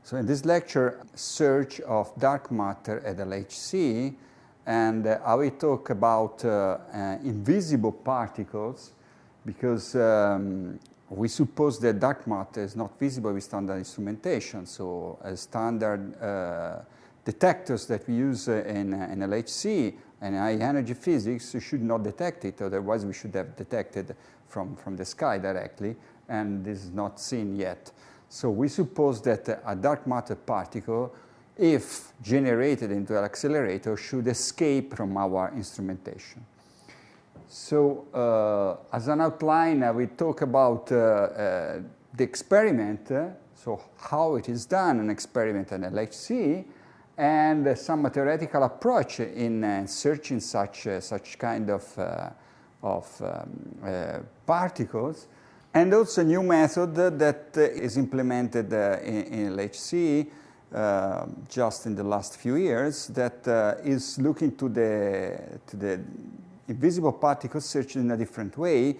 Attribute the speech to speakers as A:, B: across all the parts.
A: So in this lecture, search of dark matter at LHC, and I will talk about invisible particles, because we suppose that dark matter is not visible with standard instrumentation. So standard detectors that we use in LHC and high energy physics should not detect it, otherwise we should have detected from the sky directly, and this is not seen yet. So we suppose that a dark matter particle, if generated into an accelerator, should escape from our instrumentation. So as an outline, I will talk about the experiment, so how it is done, an experiment in LHC, and some theoretical approach in searching such kind of particles, and also a new method that is implemented in LHC just in the last few years, that is looking to the invisible particle search in a different way.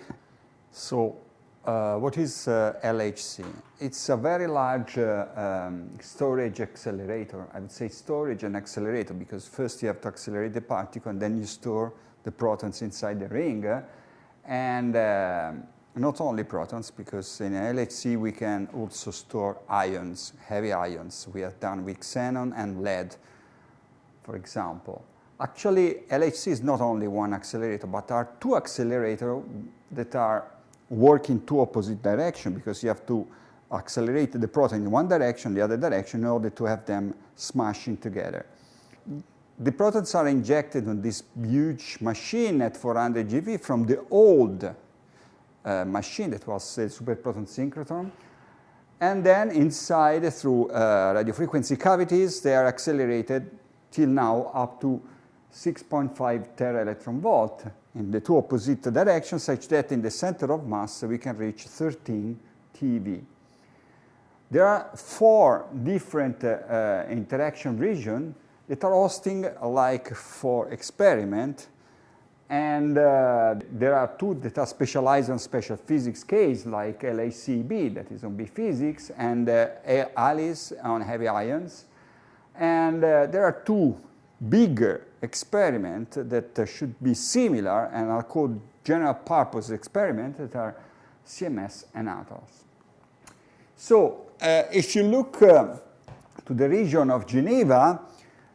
A: So what is LHC? It's a very large storage accelerator. I would say storage and accelerator, because first you have to accelerate the particle and then you store the protons inside the ring. And not only protons, because in LHC we can also store ions, heavy ions. We have done with xenon and lead, for example. Actually, LHC is not only one accelerator, but are two accelerators that are working two opposite directions, because you have to accelerate the proton in one direction, the other direction, in order to have them smashing together. The protons are injected on this huge machine at 400 GeV from the old machine that was a superproton synchrotron, and then inside, through radio frequency cavities, they are accelerated till now up to 6.5 tera-electron-volt in the two opposite directions, such that in the center of mass we can reach 13 TeV. There are 4 different interaction regions that are hosting like for experiment, and there are 2 that are specialized on special physics case, like LHC-B, that is on B physics, and ALICE on heavy ions. And there are 2 bigger experiments that should be similar and are called general purpose experiments, that are CMS and ATOS. So if you look to the region of Geneva,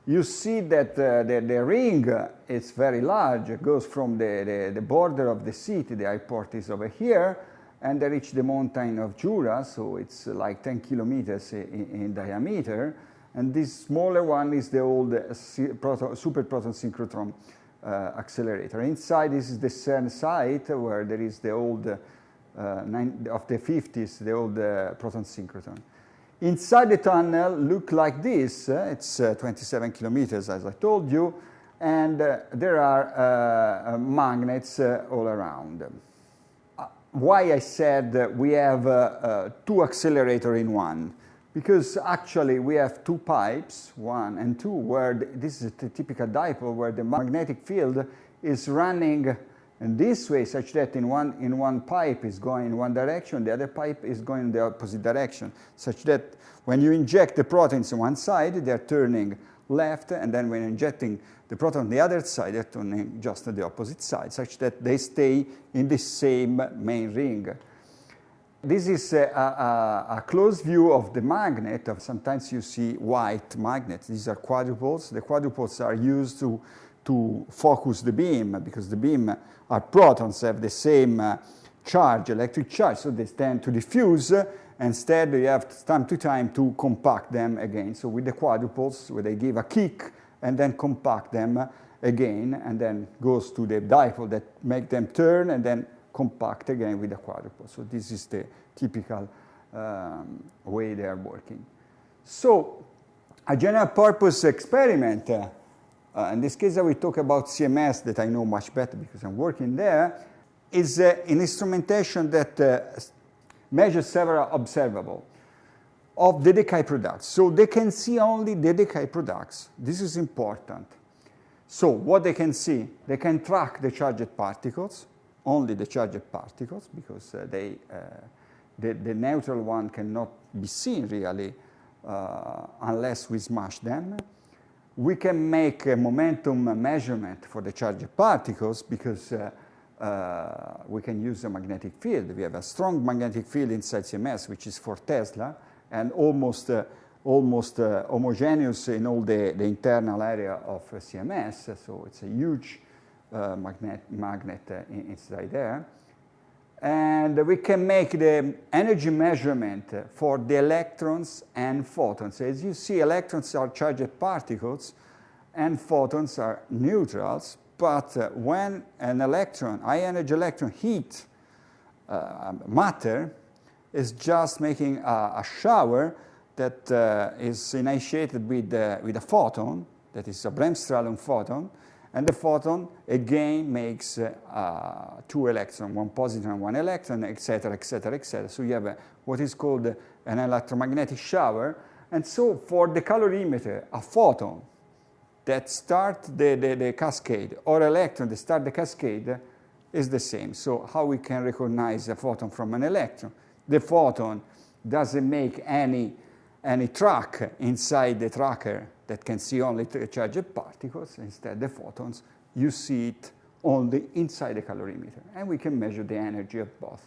A: you see that the ring is very large. It goes from the border of the city, the airport is over here, and they reach the mountain of Jura, so it's like 10 kilometers in diameter. And this smaller one is the old superproton synchrotron accelerator. Inside, this is the CERN site, where there is the old, of the 50s, the old proton synchrotron. Inside the tunnel look like this. It's 27 kilometers, as I told you, and there are magnets all around. Why I said we have 2 accelerators in one? Because actually we have 2 pipes, 1 and 2, where this is a typical dipole, where the magnetic field is running in this way, such that in one pipe is going in one direction, the other pipe is going in the opposite direction, such that when you inject the protons on one side, they're turning left, and then when injecting the proton on the other side, they're turning just on the opposite side, such that they stay in the same main ring. This is a close view of the magnet. Sometimes you see white magnets. These are quadrupoles. The quadrupoles are used to focus the beam, because the beam are protons, have the same charge, electric charge, so they tend to diffuse. Instead, you have time to time to compact them again. So with the quadrupoles, where they give a kick and then compact them again, and then goes to the dipole that make them turn and then compact again with the quadrupole. So this is the typical way they are working. So a general purpose experiment, in this case I will talk about CMS, that I know much better because I'm working there, is an instrumentation that measures several observables of the decay products. So they can see only the decay products. This is important. So what they can see, they can track the charged particles, only the charged particles, because the neutral one cannot be seen really unless we smash them. We can make a momentum measurement for the charged particles because we can use a magnetic field. We have a strong magnetic field inside CMS, which is 4 Tesla, and almost homogeneous in all the internal area of CMS. So it's a huge magnet inside there. And we can make the energy measurement for the electrons and photons. As you see, electrons are charged particles and photons are neutrals. But when an electron, high-energy electron, heat matter, is just making a shower that is initiated with a photon, that is a Bremsstrahlung photon, and the photon again makes 2 electrons, 1 positive and 1 electron, etc., etc., etc. So you have what is called an electromagnetic shower. And so for the calorimeter, a photon that starts the cascade or electron that start the cascade is the same. So how we can recognize a photon from an electron? The photon doesn't make any track inside the tracker that can see only charged particles. Instead, the photons, you see it only inside the calorimeter. And we can measure the energy of both.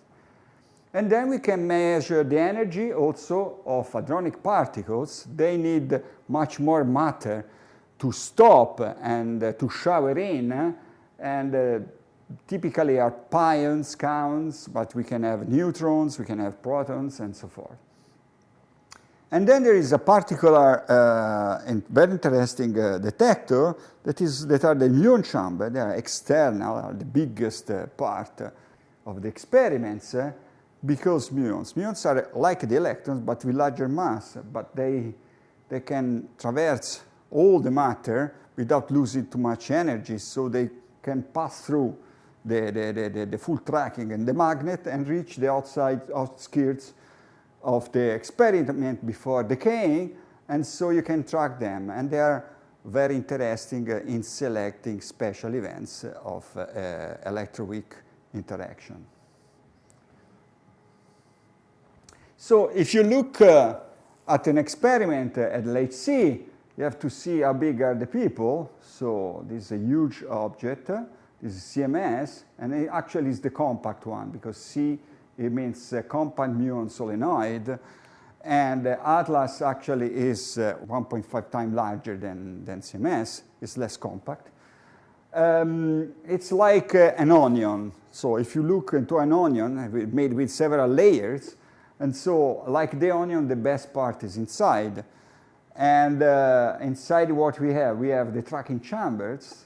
A: And then we can measure the energy also of hadronic particles. They need much more matter to stop and to shower in. And typically are pions, kaons, but we can have neutrons, we can have protons, and so forth. And then there is a particular and very interesting detector that are the muon chamber. They are external, are the biggest part of the experiments because muons are like the electrons but with larger mass, but they can traverse all the matter without losing too much energy, so they can pass through the full tracking and the magnet and reach the outskirts of the experiment before decaying, and so you can track them. And they are very interesting in selecting special events of electroweak interaction. So if you look at an experiment at LHC, you have to see how big are the people. So this is a huge object. This is CMS, and it actually is the compact one because C, it means compact muon solenoid, and Atlas actually is 1.5 times larger than CMS. It's less compact. It's like an onion. So if you look into an onion, made with several layers, and so like the onion, the best part is inside. And inside what we have the tracking chambers.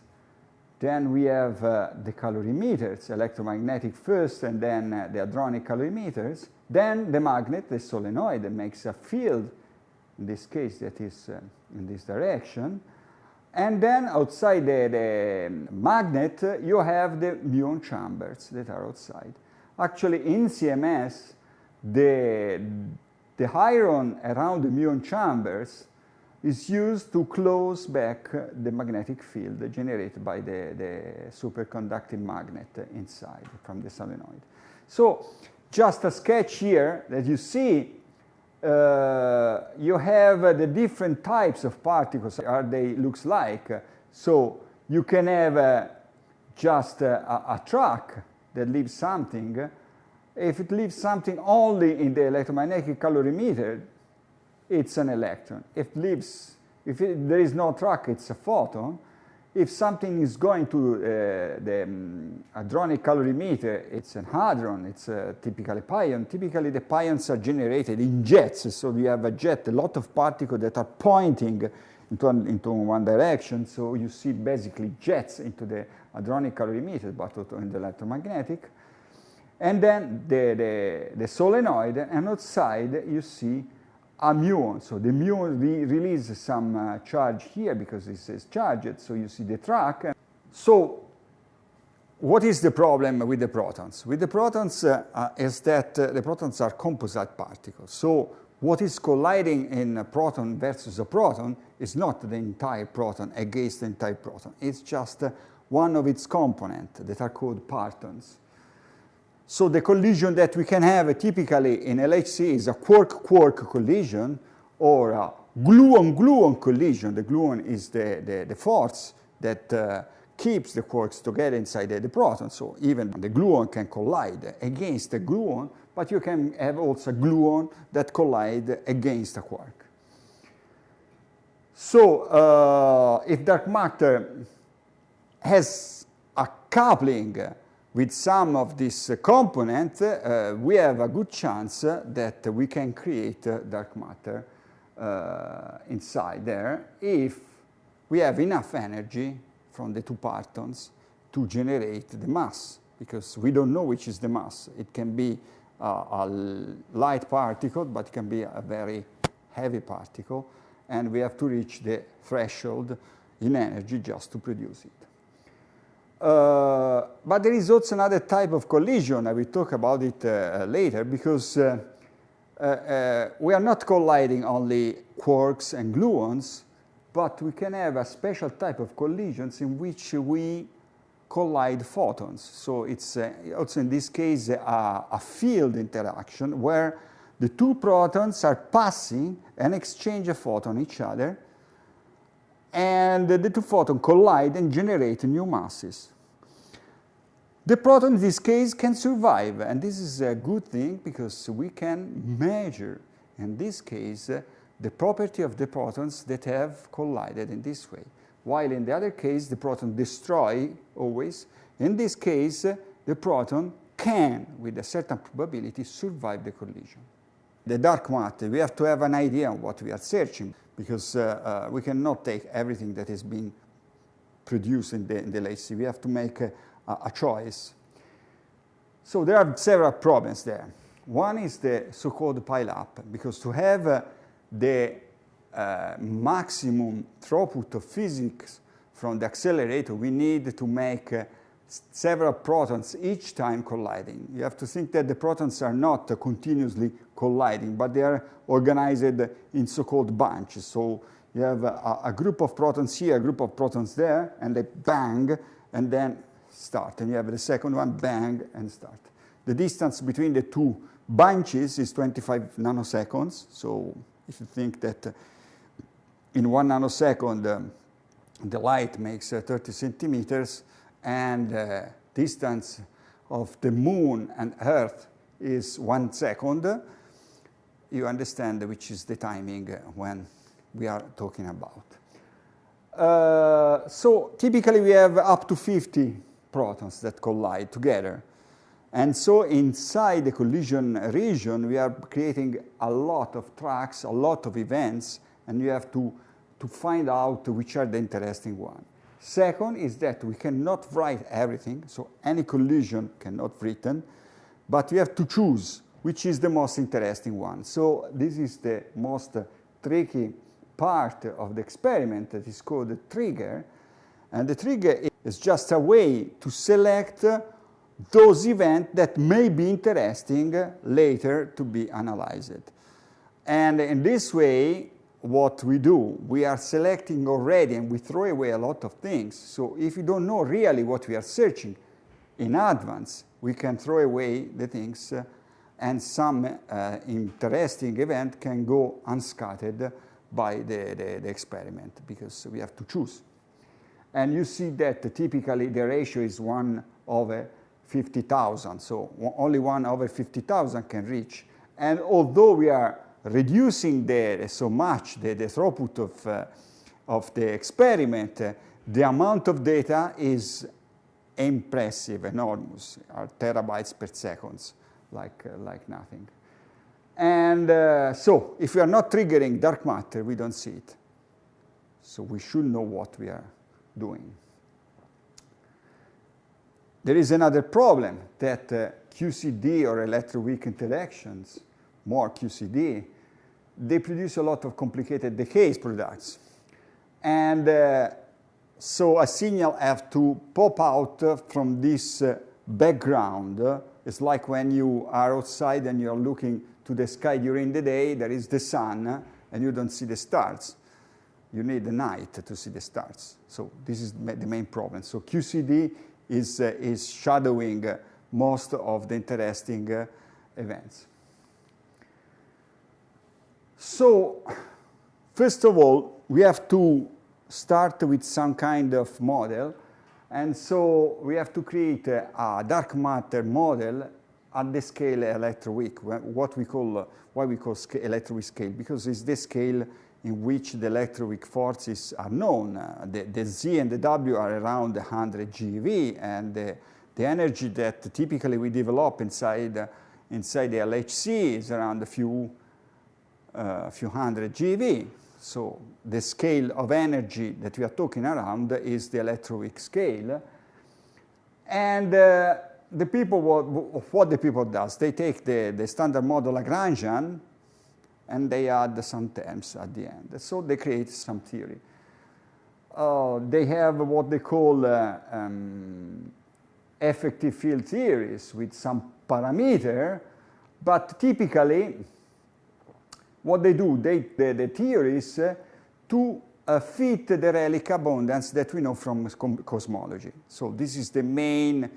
A: Then we have the calorimeters, electromagnetic first, and then the hadronic calorimeters. Then the magnet, the solenoid, that makes a field, in this case that is in this direction. And then outside the magnet, you have the muon chambers that are outside. Actually, in CMS, the iron around the muon chambers is used to close back the magnetic field generated by the superconducting magnet inside from the solenoid. So just a sketch here that you see, you have the different types of particles, how they looks like. So you can have just a track that leaves something. If it leaves something only in the electromagnetic calorimeter, it's an electron. If there is no track, it's a photon. If something is going to the hadronic calorimeter, it's an hadron, it's typically pion. Typically, the pions are generated in jets. So you have a jet, a lot of particles that are pointing into one direction. So you see basically jets into the hadronic calorimeter, but also in the electromagnetic. And then the solenoid, and outside you see a muon. So the muon releases some charge here because it says charged, so you see the track. So what is the problem with the protons? With the protons is that the protons are composite particles. So what is colliding in a proton versus a proton is not the entire proton against the entire proton. It's just one of its components that are called partons. So the collision that we can have typically in LHC is a quark-quark collision, or a gluon-gluon collision. The gluon is the force that keeps the quarks together inside the proton. So even the gluon can collide against the gluon, but you can have also a gluon that collide against a quark. So if dark matter has a coupling with some of these components, we have a good chance that we can create dark matter inside there if we have enough energy from the two partons to generate the mass, because we don't know which is the mass. It can be a light particle, but it can be a very heavy particle, and we have to reach the threshold in energy just to produce it. But there is also another type of collision. I will talk about it later, because we are not colliding only quarks and gluons, but we can have a special type of collisions in which we collide photons. So it's also in this case a field interaction where the two protons are passing and exchange a photon each other, and the two photons collide and generate new masses. The proton in this case can survive, and this is a good thing because we can measure, in this case, the property of the protons that have collided in this way. While in the other case, the proton destroy always. In this case, the proton can, with a certain probability, survive the collision. The dark matter, we have to have an idea of what we are searching, because we cannot take everything that is being produced in the LHC. We have to make a choice. So there are several problems there. One is the so-called pile-up, because to have the maximum throughput of physics from the accelerator, we need to make several protons each time colliding. You have to think that the protons are not continuously colliding, but they are organized in so-called bunches. So you have a group of protons here, a group of protons there, and they bang, and then start. And you have the second one, bang, and start. The distance between the two bunches is 25 nanoseconds. So if you think that in 1 nanosecond the light makes 30 centimeters, and the distance of the moon and Earth is 1 second, you understand which is the timing when we are talking about. So typically we have up to 50 protons that collide together. And so inside the collision region, we are creating a lot of tracks, a lot of events, and you have to find out which are the interesting ones. Second is that we cannot write everything, so any collision cannot be written, but we have to choose which is the most interesting one. So this is the most tricky part of the experiment that is called the trigger. And the trigger is just a way to select those events that may be interesting later to be analyzed. And in this way, what we do, we are selecting already and we throw away a lot of things. So if you don't know really what we are searching in advance, we can throw away the things and some interesting event can go unscattered by the experiment, because we have to choose. And you see that typically the ratio is 1 over 50,000, so only 1 over 50,000 can reach. And although we are reducing so much the throughput of the experiment, the amount of data is impressive, enormous, are terabytes per second, like nothing. And so if we are not triggering dark matter, we don't see it. So we should know what we are doing. There is another problem that QCD or electroweak interactions, more QCD, they produce a lot of complicated decays products. And so a signal has to pop out from this background. It's like when you are outside and you're looking to the sky during the day, there is the sun, and you don't see the stars. You need the night to see the stars. So this is the main problem. So QCD is shadowing most of the interesting events. So, first of all, we have to start with some kind of model, and so we have to create a dark matter model at the scale electroweak, why we call electroweak scale, because it's the scale in which the electroweak forces are known. The Z and the W are around 100 GeV, and the energy that typically we develop inside the LHC is around a few hundred GeV. So the scale of energy that we are talking around is the electroweak scale. And the people, what the people does, they take the standard model Lagrangian and they add some terms at the end. So they create some theory. They have what they call effective field theories with some parameter, but typically what they do, the theories to fit the relic abundance that we know from cosmology. So this is the main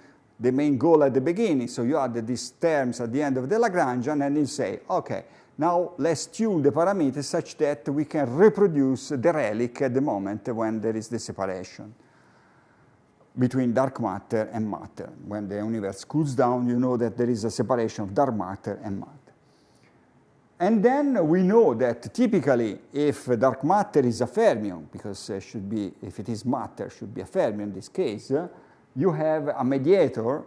A: goal at the beginning. So you add these terms at the end of the Lagrangian and you say, okay, now let's tune the parameters such that we can reproduce the relic at the moment when there is the separation between dark matter and matter. When the universe cools down, you know that there is a separation of dark matter and matter. And then we know that typically if dark matter is a fermion, because if it is matter, should be a fermion in this case, you have a mediator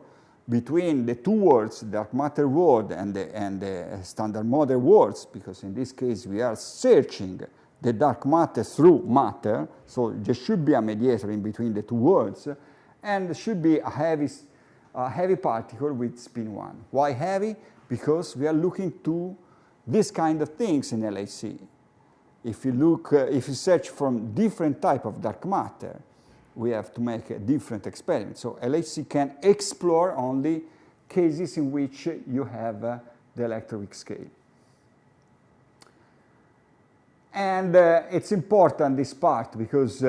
A: between the two worlds, dark matter world and the standard model worlds, because in this case we are searching the dark matter through matter, so there should be a mediator in between the two worlds, and there should be a heavy particle with spin 1. Why heavy? Because we are looking to this kind of things in LHC. If you search for different type of dark matter, we have to make a different experiment. So LHC can explore only cases in which you have the electroweak scale. And it's important, this part, because,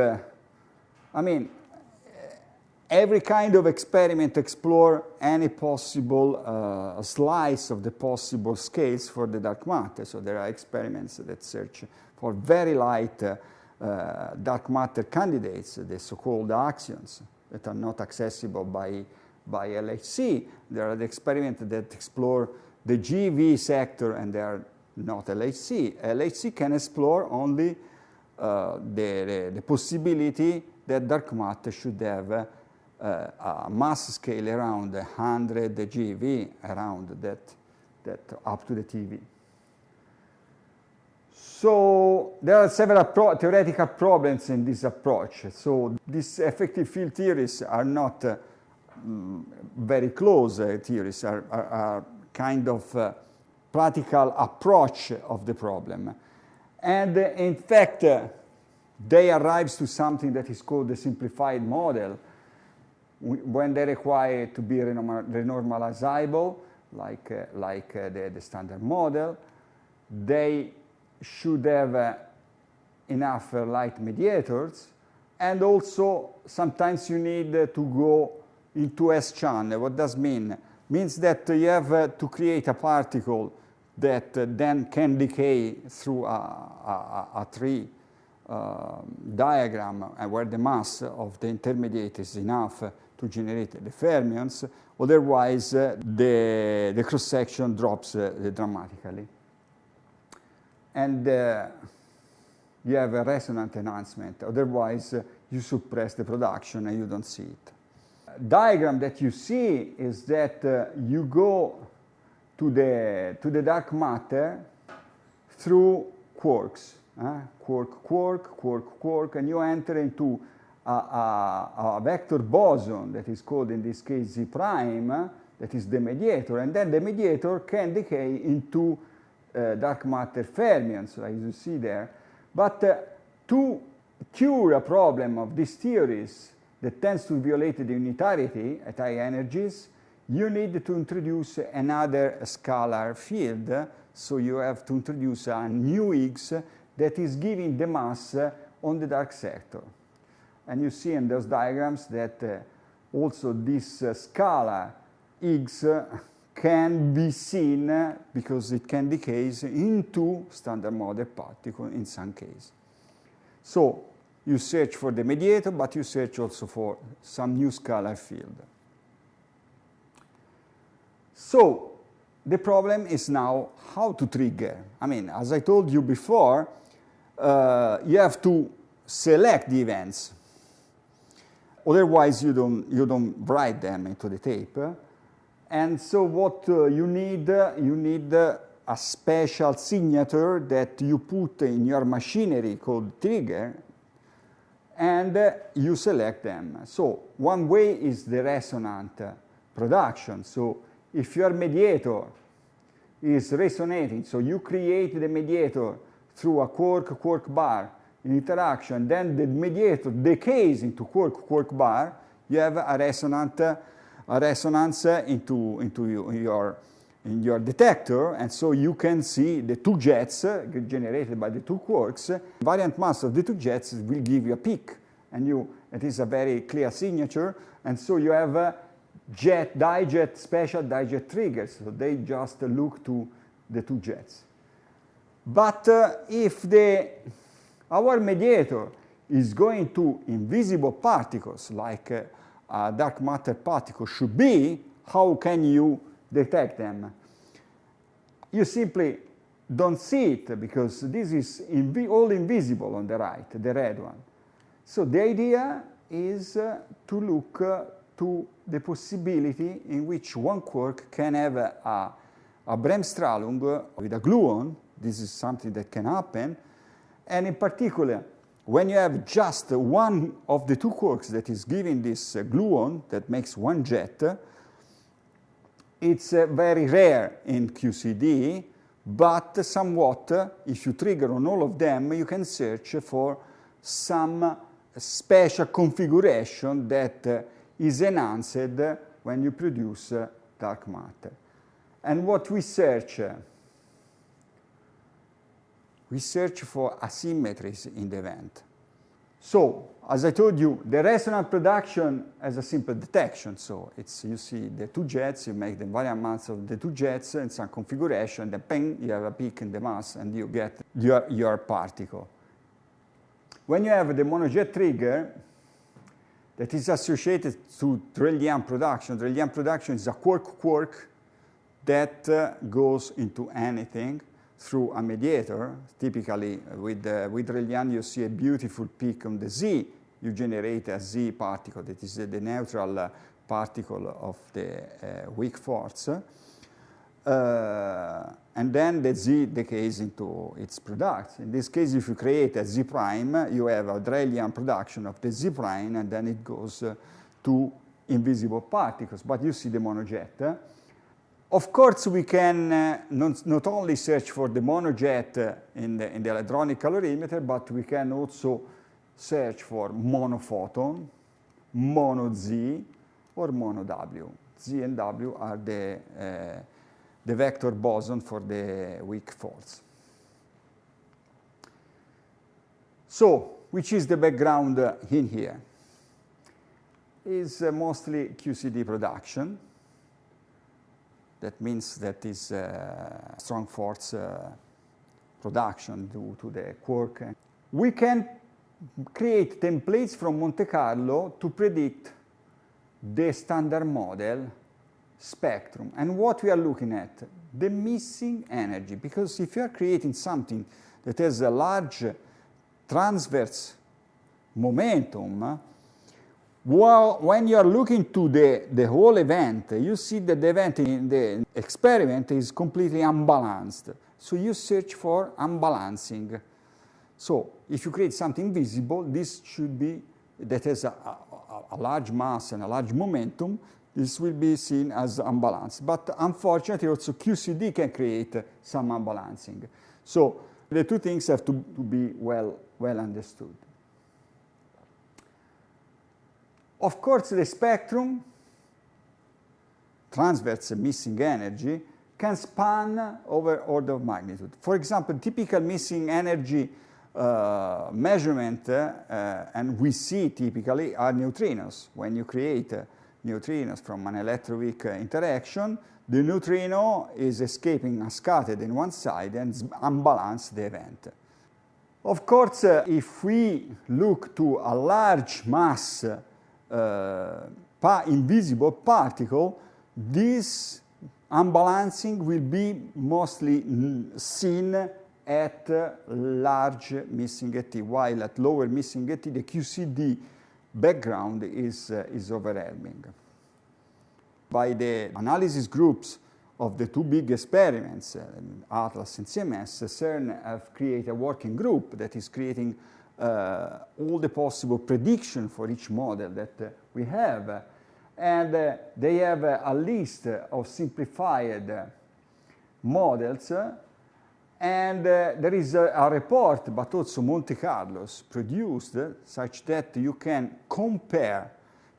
A: every kind of experiment explore any possible slice of the possible scales for the dark matter. So there are experiments that search for very light dark matter candidates, the so-called axions, that are not accessible by LHC. There are the experiments that explore the GeV sector, and they are not LHC. LHC can explore only the possibility that dark matter should have a mass scale around 100 GeV, around that up to the TeV. So there are several theoretical problems in this approach. So these effective field theories are not very close theories, are kind of practical approach of the problem. And in fact, they arrive to something that is called the simplified model, when they require to be renormalizable, like the standard model. They should have enough light mediators, and also sometimes you need to go into S-channel. What does mean? Means that you have to create a particle that then can decay through a tree diagram where the mass of the intermediate is enough to generate the fermions. Otherwise, the cross-section drops dramatically. And you have a resonant enhancement. Otherwise, you suppress the production and you don't see it. Diagram that you see is that you go to the dark matter through quarks, quark, and you enter into a vector boson that is called in this case Z prime, that is the mediator, and then the mediator can decay into dark matter fermions, as you see there. But to cure a problem of these theories that tends to violate the unitarity at high energies, you need to introduce another scalar field. So you have to introduce a new Higgs that is giving the mass on the dark sector. And you see in those diagrams that also this scalar Higgs can be seen because it can decay into standard model particle in some case. So you search for the mediator, but you search also for some new scalar field. So the problem is now how to trigger. I mean, as I told you before, you have to select the events. Otherwise, you don't write them into the tape. And so what you need a special signature that you put in your machinery called trigger, and you select them. So one way is the resonant production. So if your mediator is resonating, so you create the mediator through a quark-quark bar interaction, then the mediator decays into quark-quark bar, you have a resonance in your detector, and so you can see the two jets generated by the two quarks. Variant mass of the two jets will give you a peak, and it is a very clear signature, and so you have a dijet, special dijet triggers, so they just look to the two jets. But if our mediator is going to invisible particles, like a dark matter particle should be, how can you detect them? You simply don't see it, because this is all invisible on the right, the red one. So the idea is to look to the possibility in which one quark can have a Bremsstrahlung with a gluon. This is something that can happen. And in particular, when you have just one of the two quarks that is giving this gluon that makes one jet, it's very rare in QCD, but somewhat, if you trigger on all of them, you can search for some special configuration that is enhanced when you produce dark matter. And what we search for asymmetries in the event. So, as I told you, the resonant production has a simple detection. So you see the two jets, you make the variant mass of the two jets in some configuration, then ping, you have a peak in the mass, and you get your particle. When you have the monojet trigger that is associated to Drellian production is a quark-quark that goes into anything through a mediator. Typically, with Drellian, you see a beautiful peak on the Z. You generate a Z particle that is the neutral particle of the weak force. And then the Z decays into its products. In this case, if you create a Z prime, you have a Drellian production of the Z prime, and then it goes to invisible particles. But you see the monojet. Of course, we can not only search for the monojet in the electronic calorimeter, but we can also search for monophoton, mono Z, or mono W. Z and W are the vector boson for the weak force. So, which is the background in here? Is mostly QCD production. That means that is strong force production due to the quark. We can create templates from Monte Carlo to predict the standard model spectrum. And what we are looking at? The missing energy. Because if you are creating something that has a large transverse momentum, well, when you are looking to the whole event, you see that the event in the experiment is completely unbalanced. So you search for unbalancing. So if you create something visible, this should be, that has a large mass and a large momentum, this will be seen as unbalanced. But unfortunately, also QCD can create some unbalancing. So the two things have to be well understood. Of course, the spectrum, transverse missing energy, can span over order of magnitude. For example, typical missing energy measurement, and we see typically, are neutrinos. When you create neutrinos from an electroweak interaction, the neutrino is escaping unscattered in one side and unbalance the event. Of course, if we look to a large mass invisible particle, this unbalancing will be mostly seen at large missing at t, while at lower missing at t, the QCD background is overwhelming. By the analysis groups of the two big experiments, ATLAS and CMS, CERN have created a working group that is creating all the possible prediction for each model that we have. And they have a list of simplified models. And there is a report, but also Monte Carlos produced, such that you can compare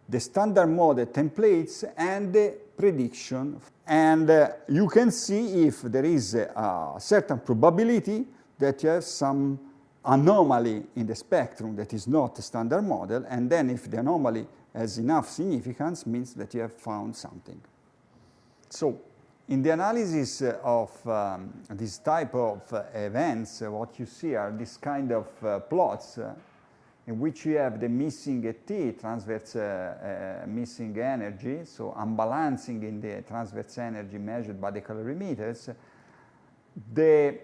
A: the standard model templates and the prediction. And you can see if there is a certain probability that you have some anomaly in the spectrum that is not a standard model, and then if the anomaly has enough significance, means that you have found something. So, in the analysis of this type of events, what you see are this kind of plots in which you have the missing at t, transverse missing energy, so unbalancing in the transverse energy measured by the calorimeters, the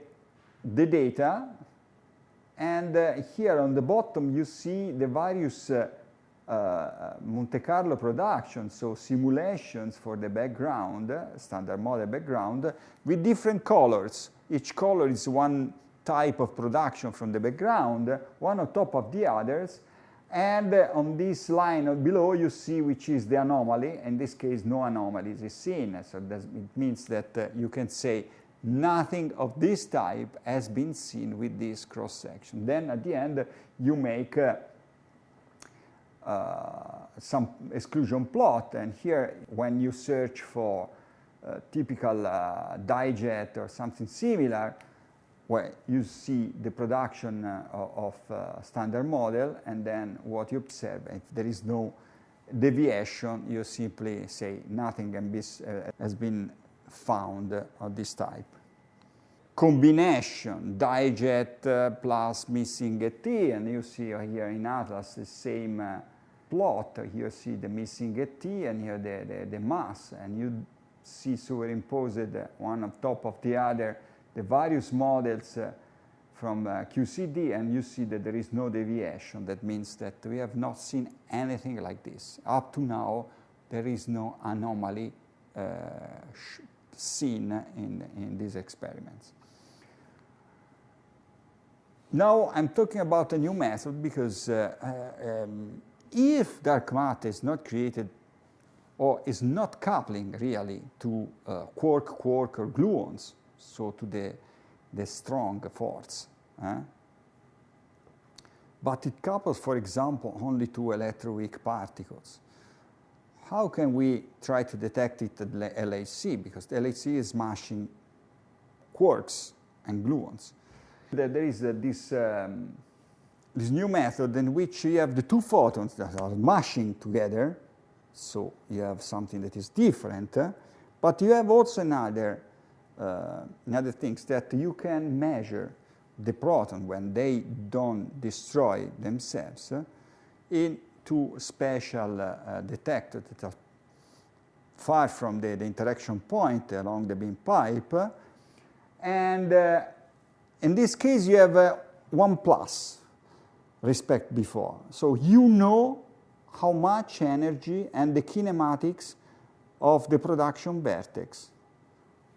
A: data, and here on the bottom you see the various Monte Carlo productions, so simulations for the background, standard model background, with different colors. Each color is one type of production from the background, one on top of the others, and on this line below you see which is the anomaly. In this case, no anomalies is seen, so it means that you can say nothing of this type has been seen with this cross-section. Then at the end you make some exclusion plot, and here when you search for typical dijet or something similar, where you see the production of standard model, and then what you observe, if there is no deviation, you simply say nothing has been found of this type. Combination, dijet plus missing at t, and you see here in ATLAS the same plot. Here you see the missing at t, and here the mass, and you see superimposed one on top of the other the various models from QCD, and you see that there is no deviation. That means that we have not seen anything like this. Up to now, there is no anomaly seen in these experiments. Now I'm talking about a new method because if dark matter is not created or is not coupling really to quark, or gluons, so to the strong force, but it couples, for example, only to electroweak particles. How can we try to detect it at LHC? Because the LHC is smashing quarks and gluons. There is this new method in which you have the two photons that are mashing together, so you have something that is different, but you have also another things that you can measure the proton when they don't destroy themselves into special detectors that are far from the interaction point along the beam pipe, and in this case you have 1 plus respect before, so you know how much energy and the kinematics of the production vertex.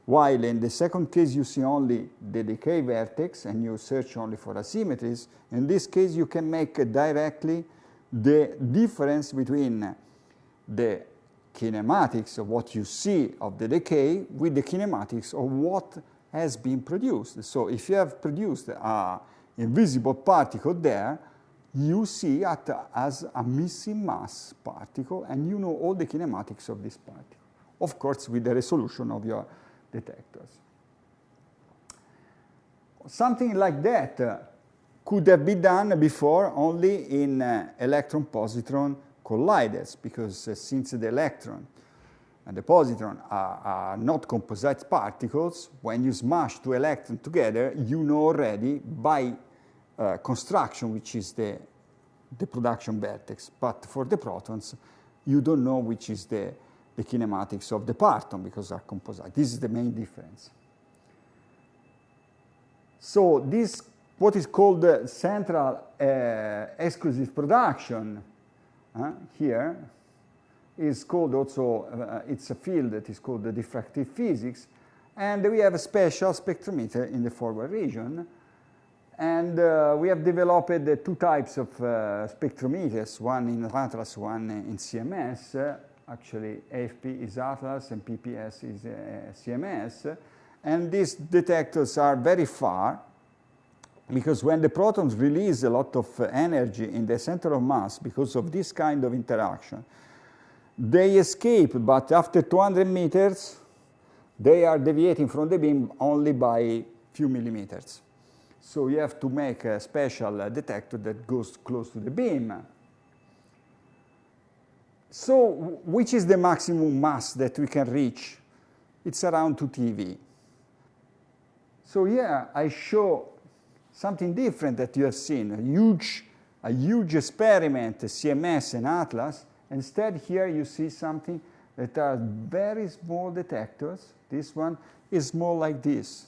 A: While in the second case you see only the decay vertex and you search only for asymmetries, in this case you can make directly the difference between the kinematics of what you see of the decay with the kinematics of what has been produced. So if you have produced an invisible particle there, you see it as a missing mass particle, and you know all the kinematics of this particle. Of course, with the resolution of your detectors. Something like that could have been done before only in electron-positron colliders, because since the electron and the positron are not composite particles, when you smash two electrons together, you know already by construction which is the production vertex. But for the protons, you don't know which is the kinematics of the parton because they are composite. This is the main difference. So this, what is called the central exclusive production here, is called also, it's a field that is called the diffractive physics, and we have a special spectrometer in the forward region, and we have developed two types of spectrometers, one in Atlas, one in CMS. Actually, AFP is Atlas and PPS is CMS, and these detectors are very far, because when the protons release a lot of energy in the center of mass because of this kind of interaction, they escape, but after 200 meters, they are deviating from the beam only by a few millimeters. So you have to make a special detector that goes close to the beam. So which is the maximum mass that we can reach? It's around 2 TeV. So here I show something different that you have seen, a huge experiment, CMS and Atlas. Instead, here you see something that are very small detectors. This one is more like this.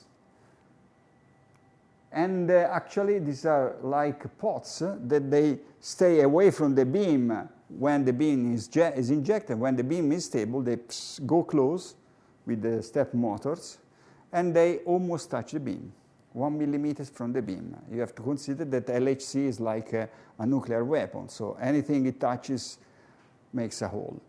A: And actually, these are like pots that they stay away from the beam when the beam is injected. When the beam is stable, they go close with the step motors, and they almost touch the beam, 1 millimeter from the beam. You have to consider that LHC is like a nuclear weapon, so anything it touches makes a hole.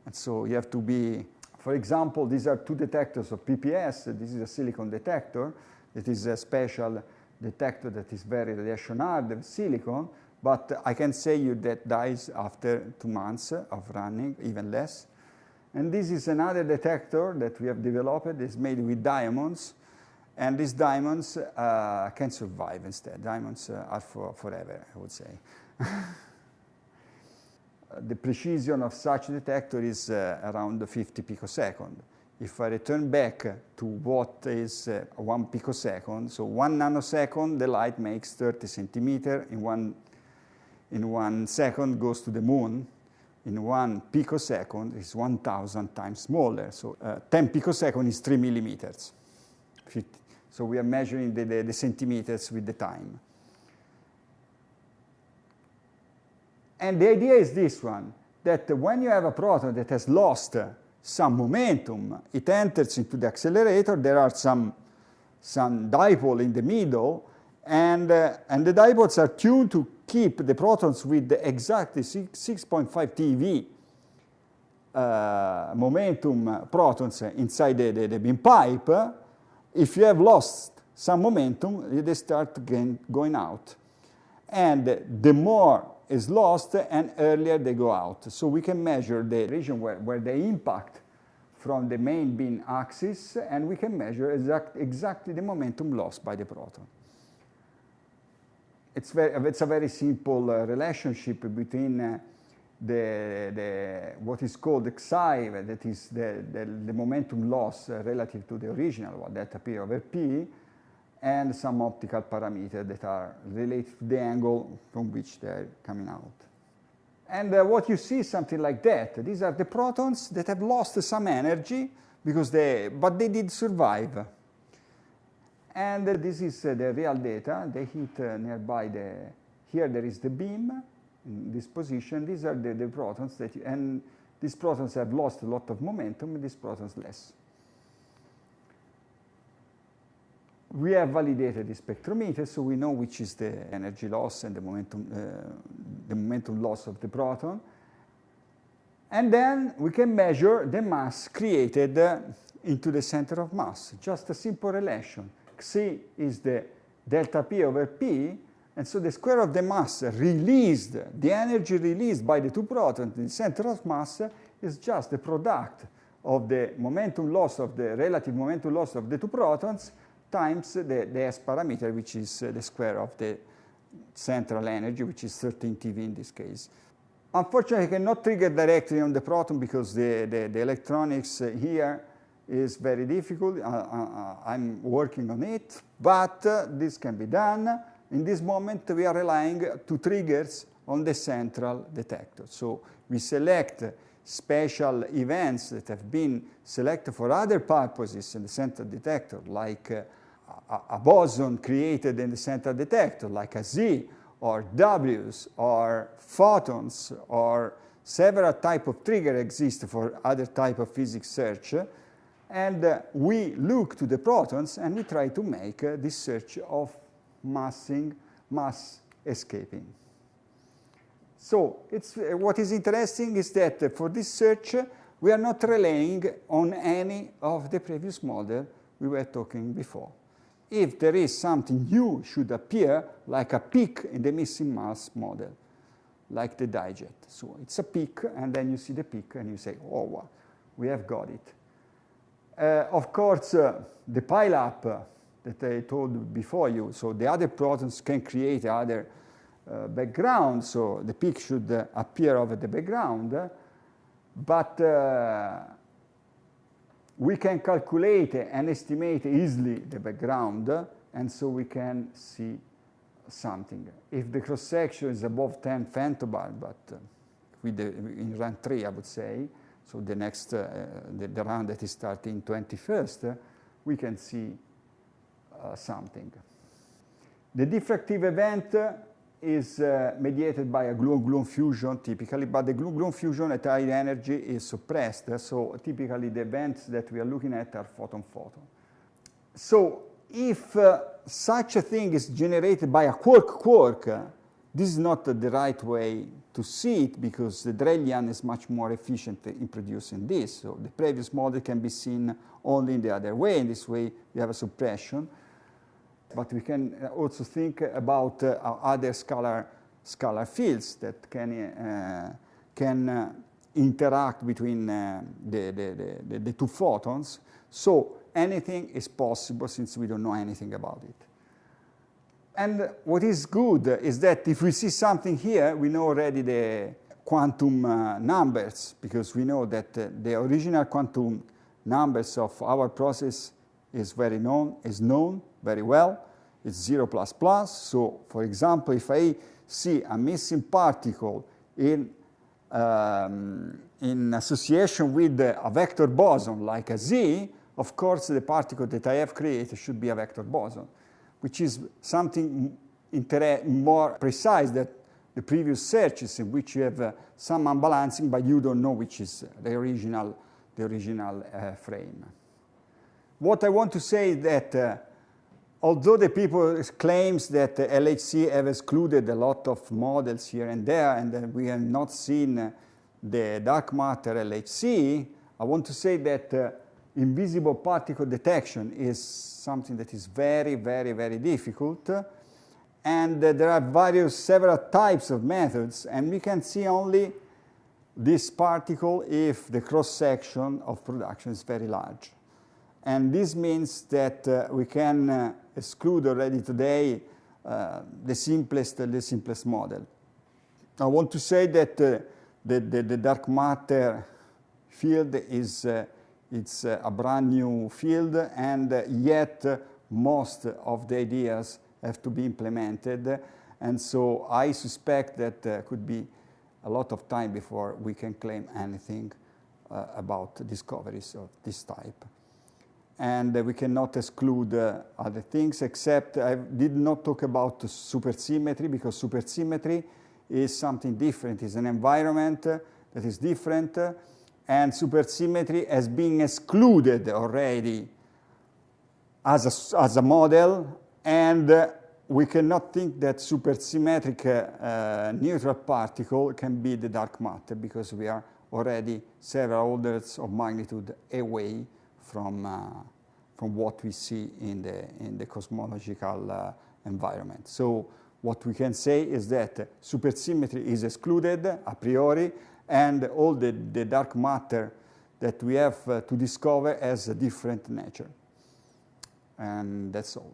A: And so you have to be, for example, these are two detectors of PPS. This is a silicon detector. It is a special detector that is very radiation hard of silicon, but I can say you that dies after 2 months of running, even less. And this is another detector that we have developed. It's made with diamonds, and these diamonds can survive instead. Diamonds are forever, I would say. The precision of such detector is around 50 picosecond. If I return back to what is 1 picosecond, so 1 nanosecond, the light makes 30 centimeter. In 1 second goes to the moon. In 1 picosecond is 1,000 times smaller. So 10 picosecond is 3 millimeters. 50. So we are measuring the centimeters with the time. And the idea is this one, that when you have a proton that has lost some momentum, it enters into the accelerator, there are some dipole in the middle, and the dipoles are tuned to keep the protons with exactly 6.5 TeV momentum protons inside the beam pipe. If you have lost some momentum, they start going out. And the more is lost, and earlier they go out. So we can measure the region where they impact from the main beam axis, and we can measure exactly the momentum lost by the proton. It's a very simple relationship between what is called xi, that is the momentum loss relative to the original one, delta P over P, and some optical parameters that are related to the angle from which they're coming out. And what you see is something like that. These are the protons that have lost some energy, but they did survive. And this is the real data. They hit nearby here there is the beam in this position. These are the protons, and these protons have lost a lot of momentum, and these protons less. We have validated the spectrometer, so we know which is the energy loss and the momentum loss of the proton. And then we can measure the mass created into the center of mass. Just a simple relation. Xi is the delta P over P, and so the square of the mass released, the energy released by the two protons in the center of mass is just the product of the momentum loss of the relative momentum loss of the two protons times the S parameter, which is the square of the central energy, which is 13 TeV in this case. Unfortunately, I cannot trigger directly on the proton because the electronics here is very difficult. I'm working on it, but this can be done. In this moment, we are relying to triggers on the central detector. So we select special events that have been selected for other purposes in the central detector, like a boson created in the central detector, like a Z, or Ws, or photons, or several types of triggers exist for other type of physics search. And we look to the protons and we try to make this search of mass escaping. So what is interesting is that for this search, we are not relying on any of the previous model we were talking before. If there is something new should appear, like a peak in the missing mass model, like the dijet. So it's a peak, and then you see the peak, and you say, oh, wow, we have got it. Of course, the pileup that I told before you, so the other protons can create other background, so the peak should appear over the background, but we can calculate and estimate easily the background, and so we can see something. If the cross-section is above 10 femtobarn, but in round 3, I would say, so the next, the round that is starting 21st, we can see something. The diffractive event is mediated by a gluon-gluon fusion typically, but the gluon-gluon fusion at high energy is suppressed, so typically the events that we are looking at are photon-photon. So if such a thing is generated by a quark-quark, this is not the right way to see it because the Drellian is much more efficient in producing this. So the previous model can be seen only in the other way. In this way, we have a suppression. But we can also think about other scalar fields that can interact between the two photons. So anything is possible since we don't know anything about it. And what is good is that if we see something here, we know already the quantum numbers, because we know that the original quantum numbers of our process is known very well. It's 0 plus plus. So, for example, if I see a missing particle in association with a vector boson like a Z, of course, the particle that I have created should be a vector boson, which is something more precise than the previous searches in which you have some unbalancing, but you don't know which is the original frame. What I want to say is that although the people claims that LHC have excluded a lot of models here and there, and we have not seen the dark matter LHC, I want to say that invisible particle detection is something that is very, very, very difficult. And there are several types of methods, and we can see only this particle if the cross-section of production is very large. And this means that we can exclude already today the simplest model. I want to say that the dark matter field is it's a brand new field, and yet most of the ideas have to be implemented. And so I suspect that there could be a lot of time before we can claim anything about discoveries of this type. And we cannot exclude other things, except I did not talk about supersymmetry, because supersymmetry is something different. It's an environment that is different, and supersymmetry has been excluded already as a model, and we cannot think that supersymmetric neutral particle can be the dark matter, because we are already several orders of magnitude away from what we see in the cosmological environment. So what we can say is that supersymmetry is excluded a priori, and all the dark matter that we have to discover has a different nature. And that's all.